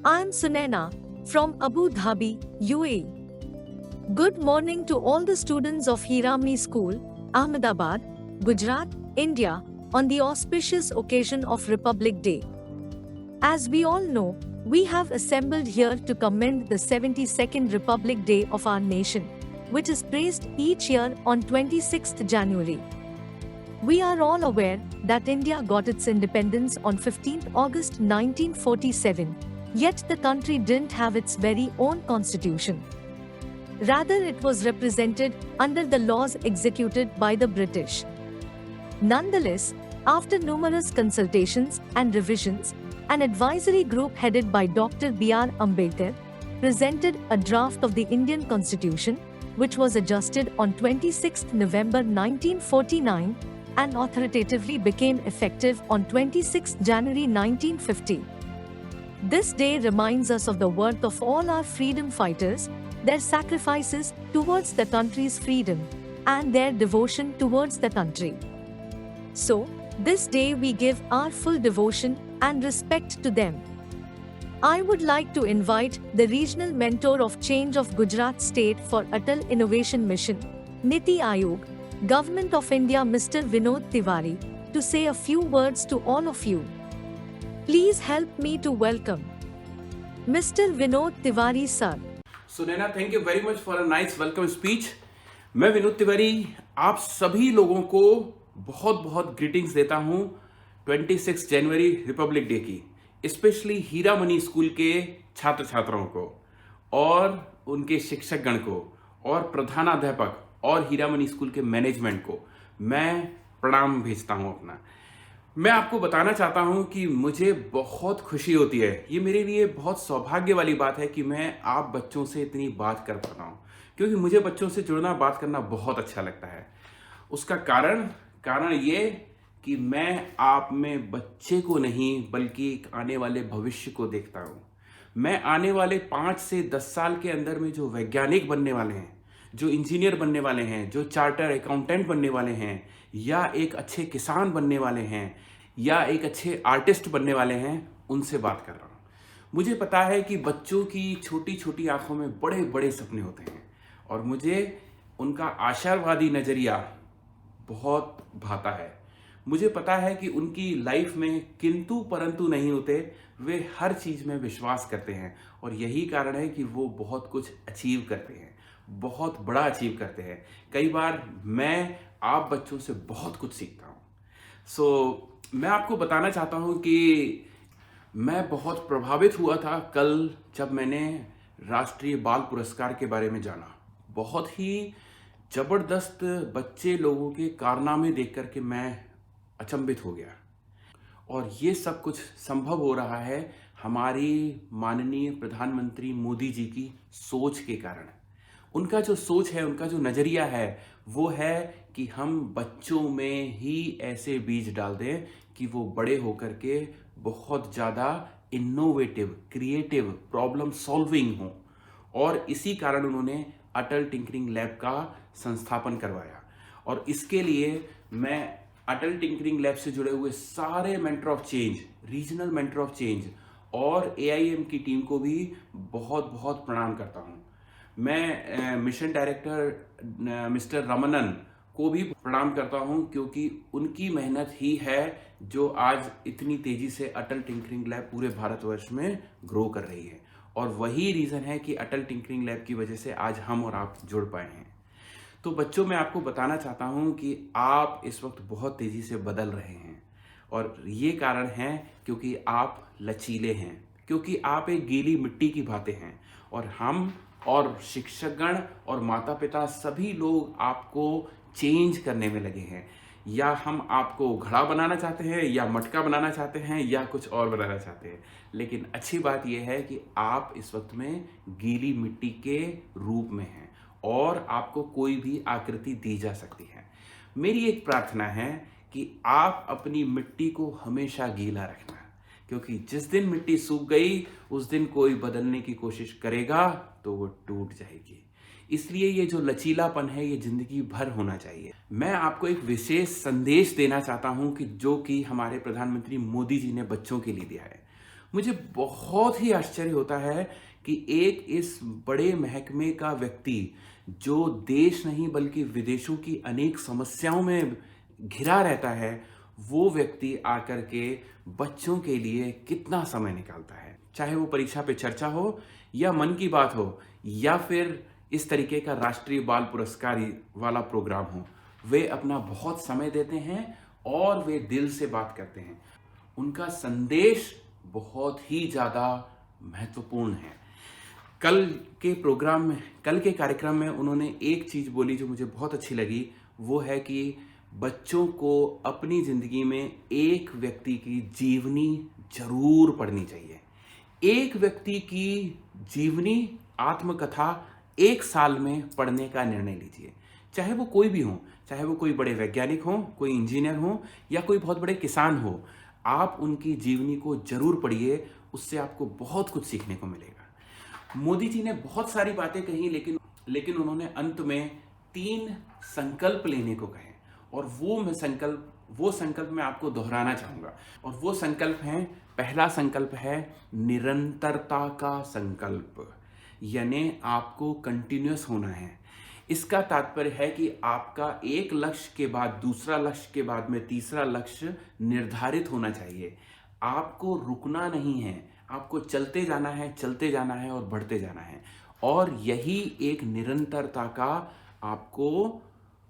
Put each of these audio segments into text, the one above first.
I'm Sunaina from Abu Dhabi, UAE. Good morning to all the students of Hiramani School, Ahmedabad, Gujarat, India, on the auspicious occasion of Republic Day. As we all know, we have assembled here to commend the 72nd Republic Day of our nation, which is praised each year on 26th January. We are all aware that India got its independence on 15th August 1947, yet the country didn't have its very own constitution. Rather, it was represented under the laws executed by the British. Nonetheless, after numerous consultations and revisions, an advisory group headed by Dr. B.R. Ambedkar presented a draft of the Indian Constitution, which was adjusted on 26 November 1949 and authoritatively became effective on 26 January 1950. This day reminds us of the worth of all our freedom fighters, their sacrifices towards the country's freedom, and their devotion towards the country. So, this day we give our full devotion and respect to them. I would like to invite the regional mentor of change of Gujarat State for Atal Innovation Mission, Niti Aayog, Government of India, Mr. Vinod Tiwari, to say a few words to all of you. Please help me to welcome Mr. Vinod Tiwari sir. Sunaina, thank you very much for a nice welcome speech. मैं विनोद तिवारी आप सभी लोगों को बहुत बहुत greetings देता हूं 26 जनवरी Republic day की, स्पेशली हीरामनी स्कूल के छात्र छात्राओं को और उनके शिक्षकगण को और प्रधानाध्यापक और हीरामनी स्कूल के मैनेजमेंट को मैं प्रणाम भेजता हूं अपना। मैं आपको बताना चाहता हूं कि मुझे बहुत खुशी होती है, ये मेरे लिए बहुत सौभाग्य वाली बात है कि मैं आप बच्चों से इतनी बात कर पाता हूं, क्योंकि मुझे बच्चों से जुड़ना, बात करना बहुत अच्छा लगता है। उसका कारण ये कि मैं आप में बच्चे को नहीं बल्कि एक आने वाले भविष्य को देखता हूं। मैं आने वाले 5 से 10 साल के अंदर में जो वैज्ञानिक बनने वाले हैं, जो इंजीनियर बनने वाले हैं, जो चार्टर अकाउंटेंट बनने वाले हैं, या एक अच्छे किसान बनने वाले हैं, या एक अच्छे आर्टिस्ट बनने वाले हैं, उनसे बात कर रहा हूँ। मुझे पता है कि बच्चों की छोटी छोटी आंखों में बड़े बड़े सपने होते हैं और मुझे उनका आशावादी नज़रिया बहुत भाता है। मुझे पता है कि उनकी लाइफ में किंतु परंतु नहीं होते, वे हर चीज़ में विश्वास करते हैं और यही कारण है कि वो बहुत कुछ अचीव करते हैं, बहुत बड़ा अचीव करते हैं। कई बार मैं आप बच्चों से बहुत कुछ सीखता हूँ। मैं आपको बताना चाहता हूँ कि मैं बहुत प्रभावित हुआ था कल जब मैंने राष्ट्रीय बाल पुरस्कार के बारे में जाना। बहुत ही ज़बरदस्त बच्चे लोगों के कारनामे देख कर के मैं अचंभित हो गया और ये सब कुछ संभव हो रहा है हमारी माननीय प्रधानमंत्री मोदी जी की सोच के कारण। उनका जो सोच है, उनका जो नज़रिया है, वो है कि हम बच्चों में ही ऐसे बीज डाल दें कि वो बड़े होकर के बहुत ज़्यादा इनोवेटिव, क्रिएटिव, प्रॉब्लम सॉल्विंग हों। और इसी कारण उन्होंने अटल टिंकरिंग लैब का संस्थापन करवाया और इसके लिए मैं अटल टिंकरिंग लैब से जुड़े हुए सारे mentor of change, regional mentor of change और एआईएम की टीम को भी बहुत बहुत प्रणाम करता हूँ। मैं मिशन डायरेक्टर मिस्टर रमनन को भी प्रणाम करता हूं, क्योंकि उनकी मेहनत ही है जो आज इतनी तेजी से अटल टिंकरिंग लैब पूरे भारतवर्ष में ग्रो कर रही है और वही रीज़न है कि अटल टिंकरिंग लैब की वजह से आज हम और आप जुड़ पाए हैं। तो बच्चों, मैं आपको बताना चाहता हूं कि आप इस वक्त बहुत तेज़ी से बदल रहे हैं और ये कारण है क्योंकि आप लचीले हैं, क्योंकि आप एक गीली मिट्टी की भांति हैं और हम और शिक्षकगण और माता पिता सभी लोग आपको चेंज करने में लगे हैं। या हम आपको घड़ा बनाना चाहते हैं, या मटका बनाना चाहते हैं, या कुछ और बनाना चाहते हैं, लेकिन अच्छी बात यह है कि आप इस वक्त में गीली मिट्टी के रूप में हैं और आपको कोई भी आकृति दी जा सकती है। मेरी एक प्रार्थना है कि आप अपनी मिट्टी को हमेशा गीला रखना, क्योंकि जिस दिन मिट्टी सूख गई उस दिन कोई बदलने की कोशिश करेगा तो वो टूट जाएगी। इसलिए ये जो लचीलापन है ये जिंदगी भर होना चाहिए। मैं आपको एक विशेष संदेश देना चाहता हूं कि जो कि हमारे प्रधानमंत्री मोदी जी ने बच्चों के लिए दिया है। मुझे बहुत ही आश्चर्य होता है कि एक इस बड़े महकमे का व्यक्ति जो देश नहीं बल्कि विदेशों की अनेक समस्याओं में घिरा रहता है, वो व्यक्ति आकर के बच्चों के लिए कितना समय निकालता है। चाहे वो परीक्षा पे चर्चा हो या मन की बात हो या फिर इस तरीके का राष्ट्रीय बाल पुरस्कार वाला प्रोग्राम हो, वे अपना बहुत समय देते हैं और वे दिल से बात करते हैं। उनका संदेश बहुत ही ज़्यादा महत्वपूर्ण है। कल के कार्यक्रम में उन्होंने एक चीज़ बोली जो मुझे बहुत अच्छी लगी, वो है कि बच्चों को अपनी ज़िंदगी में एक व्यक्ति की जीवनी जरूर पढ़नी चाहिए। एक व्यक्ति की जीवनी आत्मकथा 1 साल में पढ़ने का निर्णय लीजिए। चाहे वो कोई भी हो, चाहे वो कोई बड़े वैज्ञानिक हो, कोई इंजीनियर हो या कोई बहुत बड़े किसान हो, आप उनकी जीवनी को जरूर पढ़िए। उससे आपको बहुत कुछ सीखने को मिलेगा। मोदी जी ने बहुत सारी बातें कही, लेकिन उन्होंने अंत में 3 संकल्प लेने को कहे और वो संकल्प मैं आपको दोहराना चाहूंगा। और वो संकल्प है, पहला संकल्प है निरंतरता का संकल्प, यानी आपको कंटिन्यूअस होना है। इसका तात्पर्य है कि आपका एक लक्ष्य के बाद दूसरा लक्ष्य के बाद में तीसरा लक्ष्य निर्धारित होना चाहिए। आपको रुकना नहीं है, आपको चलते जाना है और बढ़ते जाना है। और यही एक निरंतरता का आपको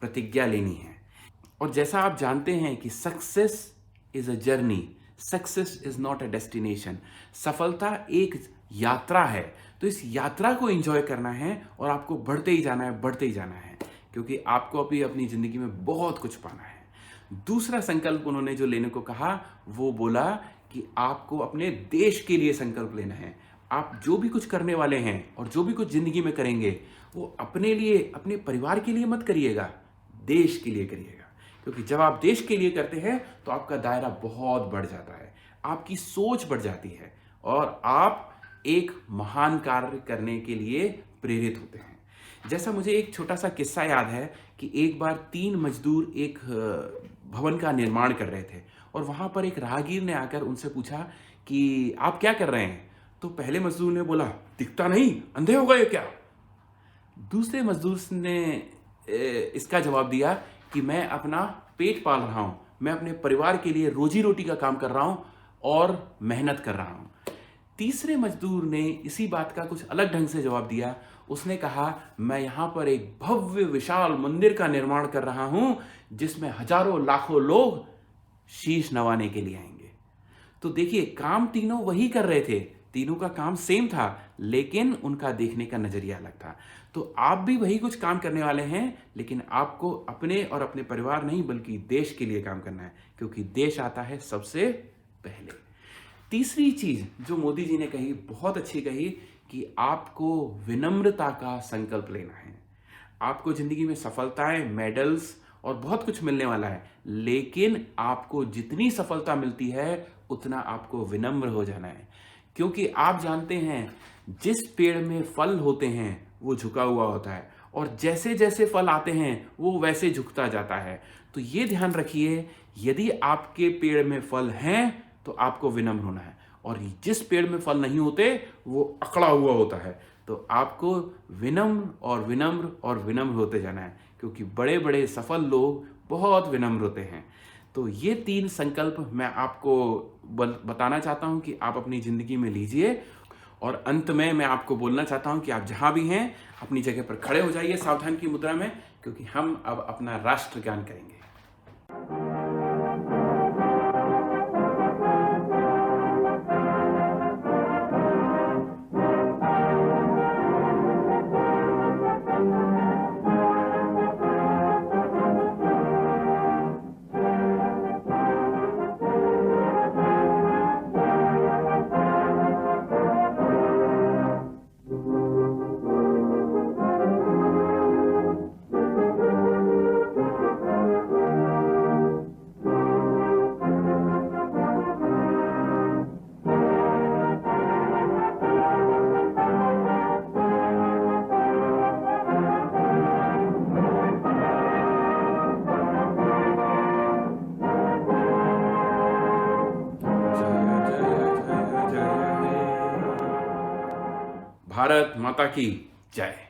प्रतिज्ञा लेनी है। और जैसा आप जानते हैं कि success is a journey, success is not a destination. सफलता एक यात्रा है, तो इस यात्रा को एंजॉय करना है और आपको बढ़ते ही जाना है, क्योंकि आपको अभी अपनी जिंदगी में बहुत कुछ पाना है। दूसरा संकल्प उन्होंने जो लेने को कहा, वो बोला कि आपको अपने देश के लिए संकल्प लेना है। आप जो भी कुछ करने वाले हैं और जो भी कुछ जिंदगी में करेंगे, वो अपने लिए, अपने परिवार के लिए मत करिएगा, देश के लिए करिएगा। क्योंकि जब आप देश के लिए करते हैं तो आपका दायरा बहुत बढ़ जाता है, आपकी सोच बढ़ जाती है और आप एक महान कार्य करने के लिए प्रेरित होते हैं। जैसा मुझे एक छोटा सा किस्सा याद है कि एक बार 3 मजदूर एक भवन का निर्माण कर रहे थे और वहां पर एक राहगीर ने आकर उनसे पूछा कि आप क्या कर रहे हैं? तो पहले मजदूर ने बोला, दिखता नहीं, अंधे हो गए क्या? दूसरे मजदूर ने इसका जवाब दिया कि मैं अपना पेट पाल रहा हूं, मैं अपने परिवार के लिए रोजी रोटी का काम कर रहा हूं और मेहनत कर रहा हूं। तीसरे मजदूर ने इसी बात का कुछ अलग ढंग से जवाब दिया। उसने कहा, मैं यहां पर एक भव्य विशाल मंदिर का निर्माण कर रहा हूं जिसमें हजारों लाखों लोग शीश नवाने के लिए आएंगे। तो देखिए, काम तीनों वही कर रहे थे, तीनों का काम सेम था, लेकिन उनका देखने का नजरिया अलग था। तो आप भी वही कुछ काम करने वाले हैं, लेकिन आपको अपने और अपने परिवार नहीं बल्कि देश के लिए काम करना है, क्योंकि देश आता है सबसे पहले। तीसरी चीज जो मोदी जी ने कही, बहुत अच्छी कही, कि आपको विनम्रता का संकल्प लेना है। आपको जिंदगी में सफलताएं, मेडल्स और बहुत कुछ मिलने वाला है, लेकिन आपको जितनी सफलता मिलती है उतना आपको विनम्र हो जाना है। क्योंकि आप जानते हैं, जिस पेड़ में फल होते हैं वो झुका हुआ होता है और जैसे जैसे फल आते हैं वो वैसे झुकता जाता है। तो ये ध्यान रखिए, यदि आपके पेड़ में फल हैं तो आपको विनम्र होना है, और जिस पेड़ में फल नहीं होते वो अकड़ा हुआ होता है। तो आपको विनम्र होते जाना है, क्योंकि बड़े बड़े सफल लोग बहुत विनम्र होते हैं। तो ये 3 संकल्प मैं आपको बताना चाहता हूं कि आप अपनी जिंदगी में लीजिए। और अंत में मैं आपको बोलना चाहता हूं कि आप जहां भी हैं अपनी जगह पर खड़े हो जाइए सावधान की मुद्रा में, क्योंकि हम अब अपना राष्ट्रगान करेंगे। भारत माता की जय।